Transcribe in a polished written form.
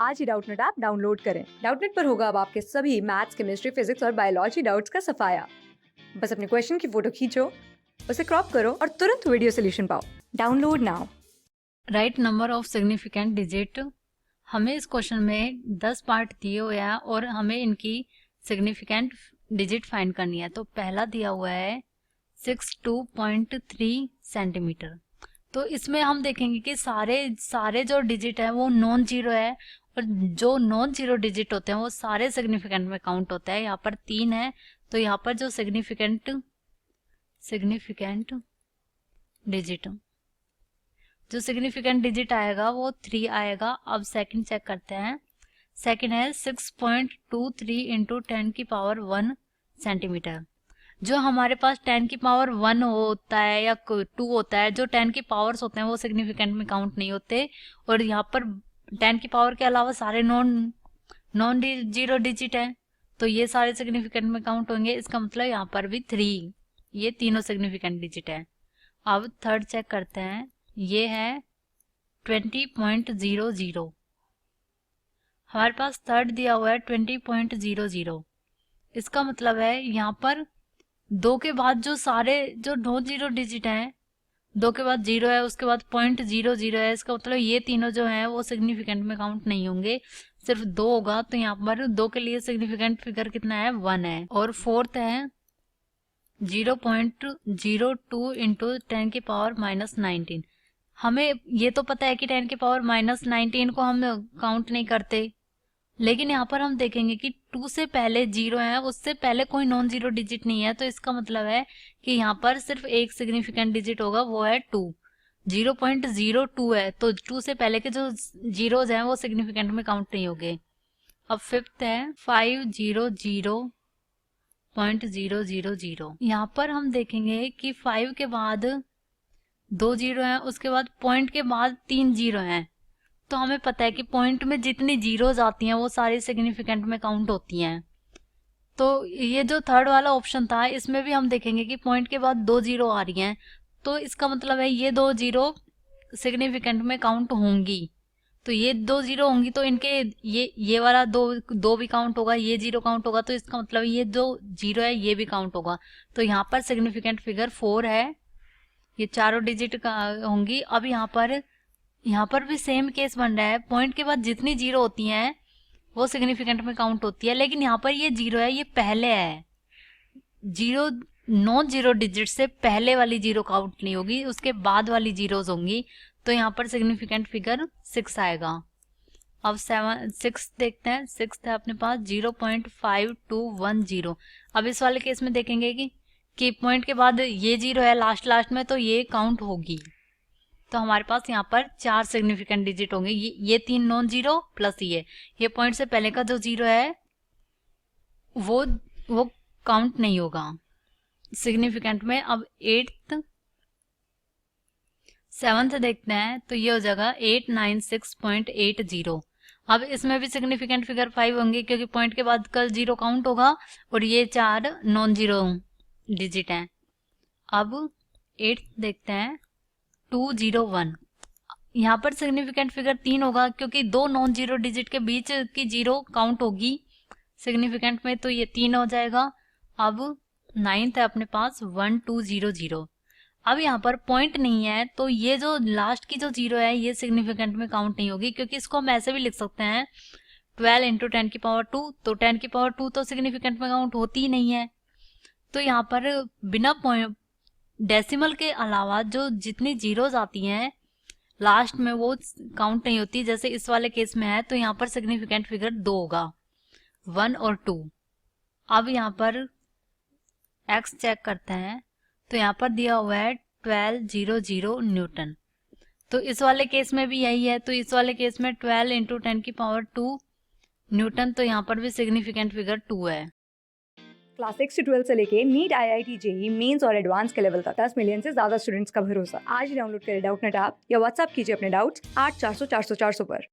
आज ही Doubtnut app download करें। Doubtnut पर होगा अब आपके सभी मैथ्स, केमिस्ट्री, फिजिक्स और बायोलॉजी डाउट्स का सफाया। बस अपने क्वेश्चन की फोटो खींचो, उसे क्रॉप करो और तुरंत वीडियो सोल्यूशन पाओ। Download now. Right number of significant digit. हमें इस क्वेश्चन में 10 पार्ट दिए हुए हैं और हमें इनकी सिग्निफिकेंट डिजिट फाइंड करनी है। तो पहला दिया हुआ है 62.3 सेंटीमीटर। तो इसमें हम देखेंगे कि सारे जो डिजिट है वो नॉन जीरो है, और जो नॉन जीरो डिजिट होते हैं वो सारे सिग्निफिकेंट में काउंट होता है। यहाँ पर 3 है, तो यहाँ पर जो सिग्निफिकेंट डिजिट जो सिग्निफिकेंट डिजिट आएगा वो 3 आएगा। अब सेकंड चेक करते हैं। सेकंड है 6.23 इंटू 10 की पावर 1 सेंटीमीटर। जो हमारे पास 10 की पावर 1 होता है या 2 होता है, जो 10 की पावर्स होते हैं वो सिग्निफिकेंट में काउंट नहीं होते। और यहाँ पर 10 की पावर के अलावा सारे नॉन जीरो डिजिट है, तो ये सारे सिग्निफिकेंट में काउंट होंगे। इसका मतलब यहाँ पर भी 3, ये तीनों सिग्निफिकेंट डिजिट है। अब थर्ड चेक करते हैं। ये है 20.00। हमारे पास थर्ड दिया हुआ है 20.00। इसका मतलब है यहाँ पर 2 के बाद जो सारे जो नॉन जीरो डिजिट हैं, 2 के बाद 0 है, उसके बाद 0.00 है। इसका मतलब ये तीनों जो हैं वो सिग्निफिकेंट में काउंट नहीं होंगे, सिर्फ 2 होगा। तो यहाँ पर 2 के लिए सिग्निफिकेंट फिगर कितना है, 1 है। और फोर्थ है 0.02 इंटू 10 की पावर -19। हमें ये तो पता है कि 10 की पावर -19 को हम काउंट नहीं करते, लेकिन यहाँ पर हम देखेंगे कि 2 से पहले 0 है, उससे पहले कोई नॉन जीरो डिजिट नहीं है। तो इसका मतलब है कि यहाँ पर सिर्फ एक सिग्निफिकेंट डिजिट होगा, वो है 2। 0.02 है, तो 2 से पहले के जो जीरोज हैं वो सिग्निफिकेंट में काउंट नहीं होंगे। अब फिफ्थ है 500.000। यहाँ पर हम देखेंगे कि 5 के बाद 2 जीरो हैं, उसके बाद पॉइंट के बाद 3 जीरो हैं। तो हमें पता है कि पॉइंट में जितनी जीरोज आती हैं वो सारी सिग्निफिकेंट में काउंट होती हैं। तो ये जो थर्ड वाला ऑप्शन था, इसमें भी हम देखेंगे कि पॉइंट के बाद 2 जीरो आ रही हैं, तो इसका मतलब है ये 2 जीरो सिग्निफिकेंट में काउंट होंगी। तो ये 2 जीरो होंगी तो इनके ये वाला दो भी काउंट होगा, ये 0 काउंट होगा। तो इसका मतलब ये जो 0 है ये भी काउंट होगा। तो यहाँ पर सिग्निफिकेंट फिगर 4 है, ये चारों डिजिट का होंगी। अब यहाँ पर भी सेम केस बन रहा है। पॉइंट के बाद जितनी जीरो होती हैं वो सिग्निफिकेंट में काउंट होती है, लेकिन यहाँ पर ये 0 है, ये पहले है। जीरो नॉन जीरो डिजिट से पहले वाली जीरो काउंट नहीं होगी, उसके बाद वाली जीरोज होंगी। तो यहाँ पर सिग्निफिकेंट फिगर 6 आएगा। अब 6 देखते हैं। 6 है अपने पास 0.5210। अब इस वाले केस में देखेंगे कि पॉइंट के बाद ये 0 है लास्ट में, तो ये काउंट होगी। तो हमारे पास यहाँ पर 4 सिग्निफिकेंट डिजिट होंगे। ये 3 नॉन जीरो प्लस ये पॉइंट से पहले का जो 0 है वो काउंट नहीं होगा सिग्निफिकेंट में। अब 7th देखते हैं, तो ये हो जाएगा 896.80। अब इसमें भी सिग्निफिकेंट फिगर 5 होंगे, क्योंकि पॉइंट के बाद कल 0 काउंट होगा और ये 4 नॉन जीरो डिजिट हैं। अब 8th देखते हैं 201। यहाँ पर सिग्निफिकेंट फिगर 3 होगा, क्योंकि 2 नॉन जीरो डिजिट के बीच की 0 काउंट होगी सिग्निफिकेंट में, तो ये 3 हो जाएगा। अब 9th है अपने पास 1200। अब यहाँ पर पॉइंट नहीं है, तो ये जो लास्ट की जो 0 है ये सिग्निफिकेंट में काउंट नहीं होगी, क्योंकि इसको हम ऐसे भी लिख सकते हैं 12 इंटू 10 की पावर 2। तो 10 की पावर 2 तो सिग्निफिकेंट में काउंट होती ही नहीं है। तो यहाँ पर बिना पॉइंट डेसिमल के अलावा जो जितनी जीरोज आती हैं लास्ट में वो काउंट नहीं होती, जैसे इस वाले केस में है। तो यहाँ पर सिग्निफिकेंट फिगर 2 होगा, 1 और 2। अब यहाँ पर एक्स चेक करते हैं, तो यहाँ पर दिया हुआ है 1200 न्यूटन। तो इस वाले केस में भी यही है। तो इस वाले केस में 12 इंटू 10 की पावर 2 न्यूटन। तो यहाँ पर भी सिग्निफिकेंट फिगर 2 है। क्लास 6 से 12 से लेके नीट, IIT, जेई मेंस और एडवांस के लेवल तक 10 मिलियन से ज्यादा स्टूडेंट्स का भरोसा। आज ही डाउनलोड करें डाउटनेट ऐप या व्हाट्सएप कीजिए अपने डाउट्स 8400 400 400 पर।